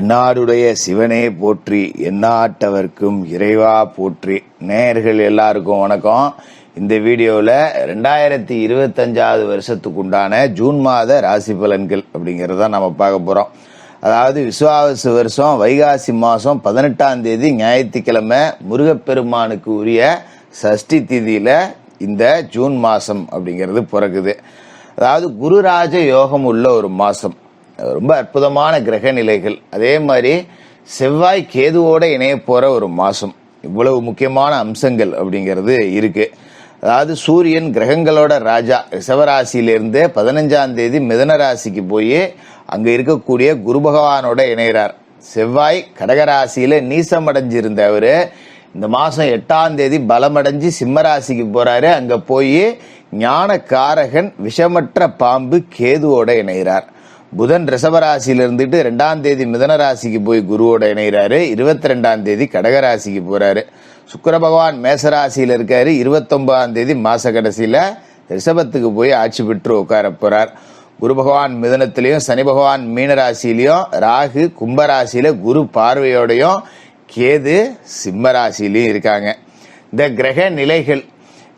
தென்னாடுடைய சிவனே போற்றி, எந்நாட்டவர்க்கும் இறைவா போற்றி. நேயர்கள் எல்லாருக்கும் வணக்கம். இந்த வீடியோவில் 2025 வருஷத்துக்கு உண்டான ஜூன் மாத ராசி பலன்கள் அப்படிங்கிறத நம்ம பார்க்க போகிறோம். அதாவது விசுவாவசு வருஷம் வைகாசி மாதம் 18ஆம் தேதி ஞாயிற்றுக்கிழமை முருகப்பெருமானுக்கு உரிய சஷ்டி திதியில் இந்த ஜூன் மாதம் அப்படிங்கிறது பிறகுது. அதாவது குருராஜ யோகம் உள்ள ஒரு மாதம், ரொம்ப அற்புதமான கிரக நிலைகள், அதே மாதிரி செவ்வாய் கேதுவோட இணைய போற ஒரு மாசம். இவ்வளவு முக்கியமான அம்சங்கள் அப்படிங்கிறது இருக்கு. அதாவது சூரியன் கிரகங்களோட ராஜா ரிஷபராசியிலிருந்து 15ஆம் தேதி மிதன ராசிக்கு போய் அங்க இருக்கக்கூடிய குரு பகவானோட இணைகிறார். செவ்வாய் கடகராசியில நீசமடைஞ்சிருந்த அவரு இந்த மாசம் 8ஆம் தேதி பலமடைஞ்சு சிம்மராசிக்கு போறாரு. அங்க போய் ஞான காரகன் விஷமற்ற பாம்பு கேதுவோட இணைகிறார். புதன் ரிஷபராசியில இருந்துட்டு 2ஆம் தேதி மிதன ராசிக்கு போய் குருவோட இணைகிறாரு. 22ஆம் தேதி கடகராசிக்கு போறாரு. சுக்கிர பகவான் மேசராசியில இருக்காரு. 29ஆம் தேதி மாச கடைசியில ரிஷபத்துக்கு போய் ஆட்சி பெற்று உட்கார போறார். குரு பகவான் மிதனத்திலையும் சனி பகவான் மீனராசிலையும் ராகு கும்பராசியில குரு பார்வையோடையும் கேது சிம்மராசிலையும் இருக்காங்க. இந்த கிரக நிலைகள்,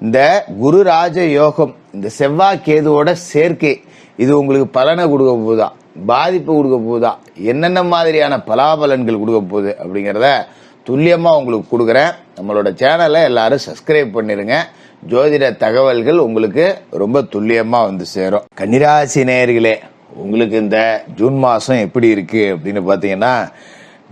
இந்த குரு ராஜ யோகம், இந்த செவ்வாய் கேதுவோட சேர்க்கை, இது உங்களுக்கு பலனை கொடுக்க போகுதா, பாதிப்பு கொடுக்க போகுதா, என்னென்ன மாதிரியான பலாபலன்கள் கொடுக்க போகுது அப்படிங்கிறத துல்லியமா உங்களுக்கு கொடுக்குறேன். நம்மளோட சேனலை எல்லாரும் சப்ஸ்கிரைப் பண்ணிருங்க. ஜோதிட தகவல்கள் உங்களுக்கு ரொம்ப துல்லியமா வந்து சேரும். கன்னிராசி நேயர்களே, உங்களுக்கு இந்த ஜூன் மாசம் எப்படி இருக்கு அப்படின்னு பாத்தீங்கன்னா,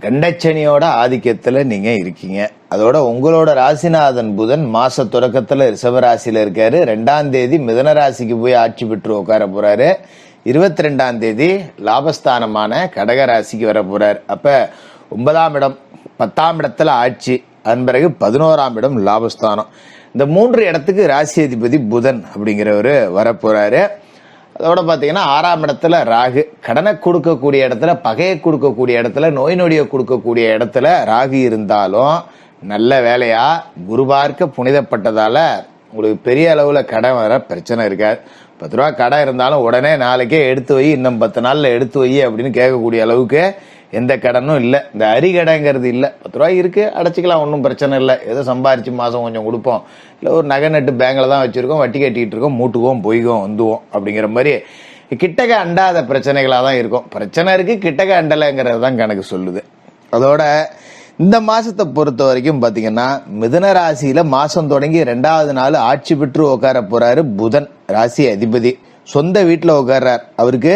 கண்டச்சனியோட ஆதிக்கத்துல நீங்க இருக்கீங்க. அதோட உங்களோட ராசிநாதன் புதன் மாச தொடக்கத்துல ரிஷபராசியில இருக்காரு. 2ஆம் தேதி மிதன ராசிக்கு போய் ஆட்சி பெற்று உட்கார போறாரு. 22ஆம் தேதி லாபஸ்தானமான கடகராசிக்கு வர போறாரு. அப்ப 9ஆம் இடம் 10ஆம் இடத்துல ஆட்சி, அதன் பிறகு 11ஆம் இடம் லாபஸ்தானம். இந்த 3 இடத்துக்கு ராசி அதிபதி புதன் அப்படிங்கிறவரு வர போறாரு. அதோட பாத்தீங்கன்னா 6ஆம் இடத்துல ராகு, கடனை கொடுக்கக்கூடிய இடத்துல, பகையை கொடுக்கக்கூடிய இடத்துல, நோய் நொடியை கொடுக்கக்கூடிய இடத்துல ராகு இருந்தாலும் நல்ல வேலையா குரு பார்க்க புனிதப்பட்டதால உங்களுக்கு பெரிய அளவுல கடன் வர பிரச்சனை இருக்காது. 10 ரூபா கடன் இருந்தாலும் உடனே நாளைக்கே எடுத்து வை, இன்னும் 10 நாள்ல எடுத்து வை அப்படின்னு கேட்கக்கூடிய அளவுக்கு எந்த கடனும் இல்லை. இந்த அரிகடைங்கிறது இல்லை. 10 ரூபாய் இருக்கு, அடைச்சிக்கலாம், ஒன்றும் பிரச்சனை இல்லை. ஏதோ சம்பாரிச்சு மாசம் கொஞ்சம் கொடுப்போம், இல்லை ஒரு நகை நட்டு பேங்க்ல தான் வச்சிருக்கோம், வட்டி கட்டிட்டு இருக்கோம், மூட்டுவோம் போய்க்கும் வந்துவோம் அப்படிங்கிற மாதிரி கிட்டக்க அண்டாத பிரச்சனைகளாக தான் இருக்கும். பிரச்சனை இருக்கு, கிட்டக்க அண்டலைங்கிறது தான் கணக்கு சொல்லுது. அதோட இந்த மாசத்தை பொறுத்த வரைக்கும் பாத்தீங்கன்னா, மிதுன ராசியில மாசம் தொடங்கி 2ஆவது நாள் ஆட்சி பெற்று உட்கார போறாரு புதன், ராசி அதிபதி. சொந்த வீட்டுல உட்கார்றார். அவருக்கு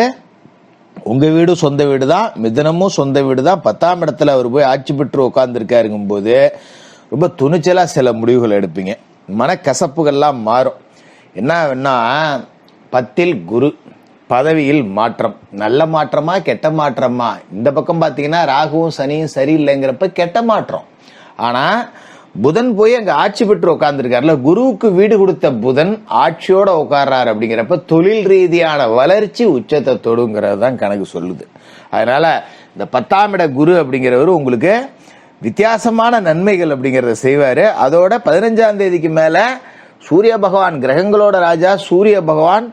உங்க வீடு சொந்த வீடு தான், மிதனமும் சொந்த வீடு தான். 10ஆம் இடத்துல அவர் போய் ஆட்சி பெற்று உட்கார்ந்துருக்காருங்கும் போது ரொம்ப துணிச்சலா சில முடிவுகள் எடுப்பீங்க. மனக்கசப்புகள்லாம் மாறும். என்ன 10ல் குரு, பதவியில் மாற்றம். நல்ல மாற்றமா கெட்ட மாற்றமா? இந்த பக்கம் பாத்தீங்கன்னா ராகுவும் சனியும் சரியில்லைங்கிறப்ப கெட்ட மாற்றம். ஆனா புதன் போய் அங்க ஆட்சி பெற்று உட்கார்ந்துருக்காருல, குருவுக்கு வீடு கொடுத்த புதன் ஆட்சியோட உட்கார்றாரு அப்படிங்கிறப்ப தொழில் ரீதியான வளர்ச்சி உச்சத்தை தொடுங்கிறது தான் கணக்கு சொல்லுது. அதனால இந்த 10ஆம் இட குரு அப்படிங்கிறவரு உங்களுக்கு வித்தியாசமான நன்மைகள் அப்படிங்கறத செய்வாரு. அதோட 15ஆம் தேதிக்கு மேல சூரிய பகவான், கிரகங்களோட ராஜா சூரிய பகவான்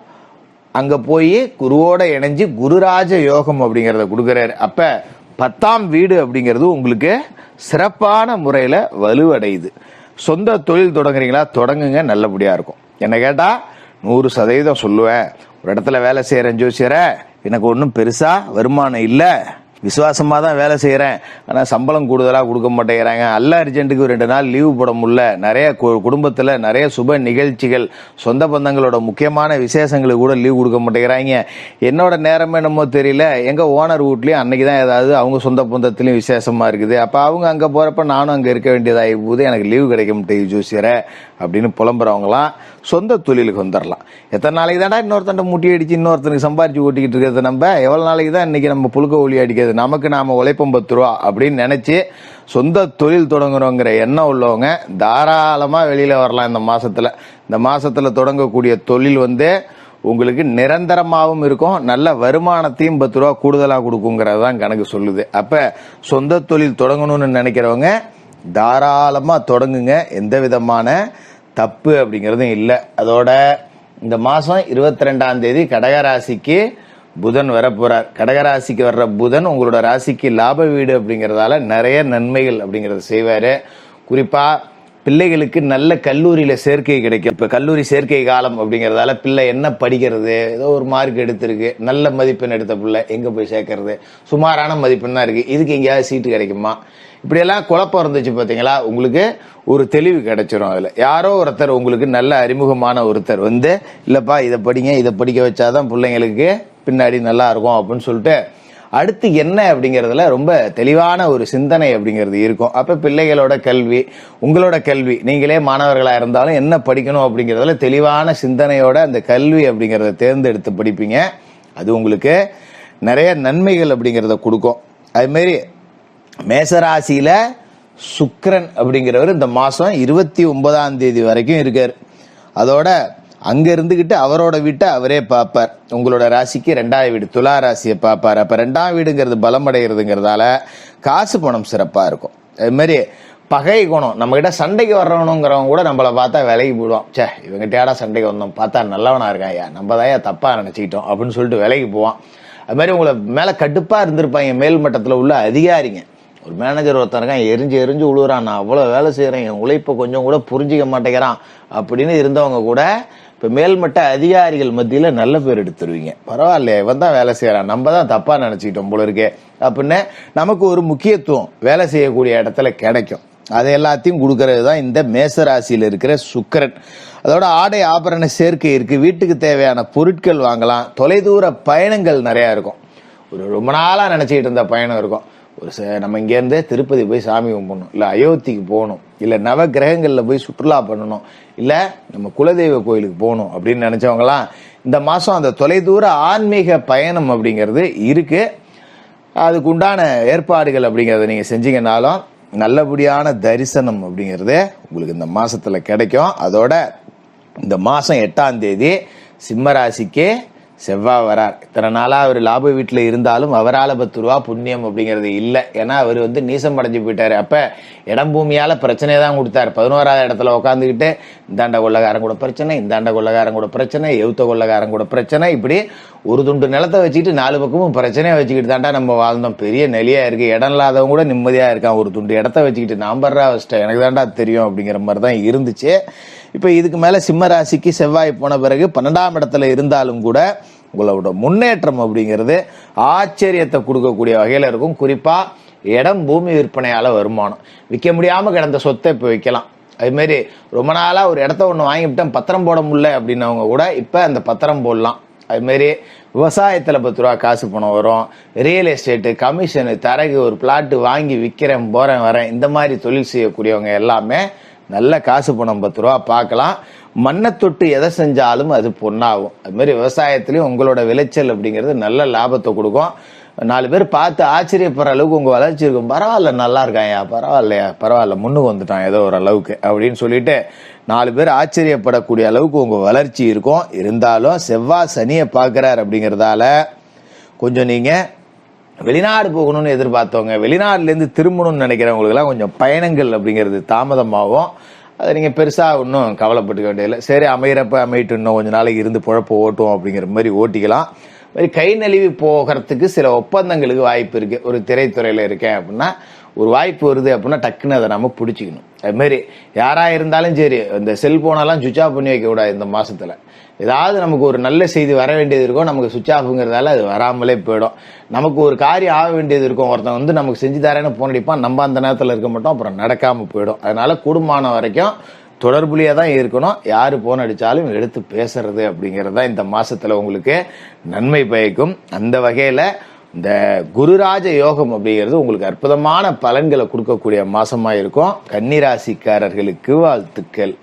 அங்க போய் குருவோட இணைஞ்சு குருராஜ யோகம் அப்படிங்கறத கொடுக்கிறாரு. அப்ப 10ஆம் வீடு அப்படிங்கிறது உங்களுக்கு சிறப்பான முறையில வலுவடையுது. சொந்த தொழில் தொடங்குறீங்களா, தொடங்குங்க, நல்லபடியா இருக்கும். என்ன கேட்டா 100% சொல்லுவேன். ஒரு இடத்துல வேலை செய்யறேன் ஜோசியர, எனக்கு ஒன்றும் பெருசா வருமானம் இல்லை, விசுவாசமா தான் வேலை செய்யறேன், ஆனா சம்பளம் கூடுதலா கொடுக்க மாட்டேங்கிறாங்க, அல்ல அர்ஜென்ட்டுக்கு 2 நாள் லீவு போட முடியல, நிறைய குடும்பத்துல நிறைய சுப நிகழ்ச்சிகள், சொந்த பந்தங்களோட முக்கியமான விசேஷங்களுக்கு கூட லீவு கொடுக்க மாட்டேங்கிறாங்க, என்னோட நேரமே என்னமோ தெரியல, எங்க ஓனர் வீட்லயும் அன்னைக்குதான் ஏதாவது அவங்க சொந்த பந்தத்திலயும் விசேஷமா இருக்குது, அப்ப அவங்க அங்க போறப்ப நானும் அங்க இருக்க வேண்டியதாகி போகுது, எனக்கு லீவு கிடைக்க மாட்டேங்குது ஜோசியர அப்படின்னு புலம்புறவங்களாம் சொந்த தொழிலுக்கு வந்துடலாம். எத்தனை நாளைக்கு தான்டா இன்னொருத்தண்ட முட்டி அடிச்சு இன்னொருத்தனுக்கு சம்பாரிச்சு ஓட்டிக்கிட்டு இருக்கிறது? நம்ம எவ்வளவு நாளைக்கு தான் இன்னைக்கு நம்ம புழுக்க ஒளி அடிக்கிறது? நமக்கு நாம உழைப்போம் 10 ரூபா அப்படின்னு நினைச்சு சொந்த தொழில் தொடங்குறோங்கிற எண்ணம் உள்ளவங்க தாராளமா வெளியில வரலாம். இந்த மாசத்துல தொடங்கக்கூடிய தொழில் உங்களுக்கு நிரந்தரமாகவும் இருக்கும், நல்ல வருமானத்தையும் 10 ரூபா கூடுதலா கொடுக்குங்கிறது தான் கணக்கு சொல்லுது. அப்ப சொந்த தொழில் தொடங்கணும்னு நினைக்கிறவங்க தாராளமா தொடங்குங்க, எந்த விதமான தப்பு அப்படிங்கறதும் இல்லை. அதோட இந்த மாசம் 22ஆம் தேதி கடகராசிக்கு புதன் வரப்போறார். கடகராசிக்கு வர்ற புதன் உங்களோட ராசிக்கு லாப வீடு அப்படிங்கிறதால நிறைய நன்மைகள் அப்படிங்கிறத செய்வாரு. குறிப்பா பிள்ளைகளுக்கு நல்ல கல்லூரியில சேர்க்கை கிடைக்கும். இப்ப கல்லூரி சேர்க்கை காலம் அப்படிங்கறதால பிள்ளை என்ன படிக்கிறது, ஏதோ ஒரு மார்க் எடுத்திருக்கு, நல்ல மதிப்பெண் எடுத்த பிள்ளை எங்க போய் சேர்க்கறது, சுமாரான மதிப்பெண் தான் இருக்கு, இதுக்கு எங்கேயாவது சீட்டு கிடைக்குமா, இப்படியெல்லாம் குழப்பம் இருந்துச்சு பாத்தீங்களா, உங்களுக்கு ஒரு தெளிவு கிடைச்சிரும். அதுல யாரோ ஒருத்தர் உங்களுக்கு நல்ல அறிமுகமான ஒருத்தர் வந்து இல்லப்பா இதை படிங்க, இதை படிக்க வச்சாதான் பிள்ளைங்களுக்கு பின்னாடி நல்லா இருக்கும் அப்படின்னு சொல்லிட்டு அடுத்து என்ன அப்படிங்கிறதுல ரொம்ப தெளிவான ஒரு சிந்தனை அப்படிங்கிறது இருக்கும். அப்ப பிள்ளைகளோட கல்வி, உங்களோட கல்வி, நீங்களே மாணவர்களா இருந்தாலும் என்ன படிக்கணும் அப்படிங்கிறதுல தெளிவான சிந்தனையோட அந்த கல்வி அப்படிங்கிறத தேர்ந்தெடுத்து படிப்பீங்க. அது உங்களுக்கு நிறைய நன்மைகள் அப்படிங்கிறத கொடுக்கும். அது மாதிரி மேசராசியில சுக்கிரன் அப்படிங்கிறவர் இந்த மாசம் 29ஆம் தேதி வரைக்கும் இருக்காரு. அதோட அங்க இருந்துகிட்டு அவரோட வீட்டை அவரே பார்ப்பார். உங்களோட ராசிக்கு 2ஆம் வீடு துலா ராசியை பார்ப்பார். அப்ப 2ஆம் வீடுங்கிறது பலம் அடைகிறதுங்கிறதால காசு பணம் சிறப்பா இருக்கும். அது மாதிரி பகை குணம், நம்ம கிட்ட சண்டைக்கு வர்றவனுங்கிறவங்க கூட நம்மளை பார்த்தா விலகி போடுவோம். சே இவங்கிட்டயாடா சண்டைக்கு வந்தோம், பார்த்தா நல்லவனா இருக்கான், ஐயா நம்ம தான் தப்பா நினைச்சுக்கிட்டோம் அப்படின்னு சொல்லிட்டு விலகி போவான். அது மாதிரி உங்களை மேல கடுப்பா இருந்திருப்பாங்க மேல் மட்டத்துல உள்ள அதிகாரிங்க. ஒரு மேனேஜர் ஒருத்தன் இருக்கான், எரிஞ்சு எரிஞ்சு உழுவுறான், நான் அவ்வளவு வேலை செய்யறேன், என் உழைப்பை கொஞ்சம் கூட புரிஞ்சிக்க மாட்டேங்கிறான் அப்படின்னு இருந்தவங்க கூட இப்ப மேல்மட்ட அதிகாரிகள் மத்தியில நல்ல பேர் எடுத்துருவீங்க. பரவாயில்லையா இவன் தான் வேலை செய்யறான், நம்ம தான் தப்பா நினைச்சுக்கிட்டோம் போல இருக்கே அப்படின்னு நமக்கு ஒரு முக்கியத்துவம் வேலை செய்யக்கூடிய இடத்துல கிடைக்கும். அது எல்லாத்தையும் கொடுக்கறது தான் இந்த மேசராசியில இருக்கிற சுக்கிரன். அதோட ஆடை ஆபரண சேர்க்கை இருக்கு, வீட்டுக்கு தேவையான பொருட்கள் வாங்கலாம், தொலைதூர பயணங்கள் நிறைய இருக்கும். ஒரு ரொம்ப நாளா நினைச்சுக்கிட்டு இருந்த பயணம் இருக்கும். நம்ம இங்க இருந்து திருப்பதி போய் சாமி கும்பிடணும், இல்ல அயோத்திக்கு போகணும், இல்ல நவ கிரகங்கள்ல போய் சுற்றுலா பண்ணணும், இல்ல நம்ம குலதெய்வ கோயிலுக்கு போகணும் அப்படின்னு நினைச்சவங்கலாம் இந்த மாசம் அந்த தொலைதூர ஆன்மீக பயணம் அப்படிங்கிறது இருக்கு. அதுக்கு உண்டான ஏற்பாடுகள் அப்படிங்கறத நீங்க செஞ்சீங்கன்னாலும் நல்லபடியான தரிசனம் அப்படிங்கிறது உங்களுக்கு இந்த மாசத்துல கிடைக்கும். அதோட இந்த மாசம் 8ஆம் தேதி சிம்ம ராசிக்கு செவ்வாய் வரார். இத்தனை நாளா அவர் லாப வீட்டுல இருந்தாலும் அவரால் 10 ரூபா புண்ணியம் அப்படிங்கிறது இல்லை. ஏன்னா அவர் வந்து நீசம் அடைஞ்சு போயிட்டாரு. அப்ப இடம் பூமியால பிரச்சனையை தான் கொடுத்தாரு. 11ஆவது இடத்துல உட்காந்துக்கிட்டு இந்தாண்ட கொள்ளக்காரன் கூட பிரச்சனை, இந்தாண்ட கொள்ளக்காரன் கூட பிரச்சனை, எவுத்த கொள்ளக்காரன் கூட பிரச்சனை, இப்படி ஒரு துண்டு நிலத்தை வச்சுக்கிட்டு 4 பக்கமும் பிரச்சனையை வச்சுக்கிட்டு தாண்டா நம்ம வாழ்ந்தோம். பெரிய நிலையா இருக்கு, இடம் இல்லாதவங்க கூட நிம்மதியா இருக்கான், ஒரு துண்டு இடத்த வச்சுக்கிட்டு நான் பர்றா வச்சிட்டேன், எனக்கு தாண்டா தெரியும் அப்படிங்கிற மாதிரி தான் இருந்துச்சு. இப்ப இதுக்கு மேல சிம்ம ராசிக்கு செவ்வாய் போன பிறகு 12ஆம் இடத்துல இருந்தாலும் கூட உங்களோட முன்னேற்றம் அப்படிங்கிறது ஆச்சரியத்தை கொடுக்கக்கூடிய வகையில இருக்கும். குறிப்பா இடம் பூமி விற்பனையால வருமானம், விற்க முடியாம கிடந்த சொத்தை இப்ப விற்கலாம். அது மாதிரி ரொம்ப நாளா ஒரு இடத்த ஒண்ணு வாங்கிவிட்டேன் பத்திரம் போட முடியல அப்படின்னவங்க கூட இப்ப அந்த பத்திரம் போடலாம். அது மாதிரி விவசாயத்துல 10 ரூபா காசு பணம் வரும். ரியல் எஸ்டேட், கமிஷனு, தரகு, ஒரு பிளாட் வாங்கி விற்கிறேன் போறேன் வரேன், இந்த மாதிரி தொழில் செய்யக்கூடியவங்க எல்லாமே நல்ல காசு பணம் 10 ரூபா பார்க்கலாம். மண்ணை தொட்டு எதை செஞ்சாலும் அது பொண்ணாகும். அது மாதிரி விவசாயத்திலயும் உங்களோட விளைச்சல் அப்படிங்கிறது நல்ல லாபத்தை கொடுக்கும். 4 பேர் பார்த்து ஆச்சரியப்படுற அளவுக்கு உங்க வளர்ச்சி இருக்கும். பரவாயில்ல நல்லா இருக்காயா, பரவாயில்லையா, பரவாயில்ல முன்னுக்கு வந்துட்டான் ஏதோ ஒரு அளவுக்கு அப்படின்னு சொல்லிட்டு 4 பேர் ஆச்சரியப்படக்கூடிய அளவுக்கு உங்க வளர்ச்சி இருக்கும். இருந்தாலும் செவ்வாய் சனியை பார்க்கிறார் அப்படிங்கறதால கொஞ்சம் நீங்க வெளிநாடு போகணும்னு எதிர்பார்த்தவங்க, வெளிநாடுல இருந்து திரும்பணும்னு நினைக்கிறவங்களுக்கு எல்லாம் கொஞ்சம் பயணங்கள் அப்படிங்கிறது தாமதமாகும். அதை நீங்க பெருசா ஒன்றும் கவலைப்பட்டுக்க வேண்டியதில்லை. சரி அமையிறப்ப அமையிட்டு இன்னும் கொஞ்ச நாளைக்கு இருந்து பொழப்ப ஓட்டுவோம் அப்படிங்கிற மாதிரி ஓட்டிக்கலாம். மாதிரி கை நழுவி போகிறதுக்கு சில ஒப்பந்தங்களுக்கு வாய்ப்பு இருக்கு. ஒரு திரைத்துறையில இருக்கேன் அப்படின்னா ஒரு வாய்ப்பு வருது அப்படின்னா டக்குன்னு அதை நம்ம பிடிச்சிக்கணும். அது மாதிரி யாரா இருந்தாலும் சரி, இந்த செல்போனெல்லாம் சுவிட்ச் ஆஃப் பண்ணி வைக்க கூடாது. இந்த மாசத்துல ஏதாவது நமக்கு ஒரு நல்ல செய்தி வர வேண்டியது இருக்கும், நமக்கு சுவிட்ச் ஆஃப்ங்கிறதால அது வராமலே போயிடும். நமக்கு ஒரு காரியம் ஆக வேண்டியது இருக்கும், ஒருத்தன் வந்து நமக்கு செஞ்சு தரேன்னு போன் அடிப்பான், நம்ம அந்த நேரத்தில் இருக்க மாட்டோம், அப்புறம் நடக்காம போயிடும். அதனால கூடுமான வரைக்கும் தொடர்புலையே தான் இருக்கணும். யாரு போன் அடிச்சாலும் எடுத்து பேசுறது அப்படிங்கிறது தான் இந்த மாசத்துல உங்களுக்கு நன்மை பயக்கும். அந்த வகையில இந்த குருராஜ யோகம் அப்படிங்கிறது உங்களுக்கு அற்புதமான பலன்களை கொடுக்கக்கூடிய மாசமா இருக்கும். கன்னிராசிக்காரர்களுக்கு வாழ்த்துக்கள்.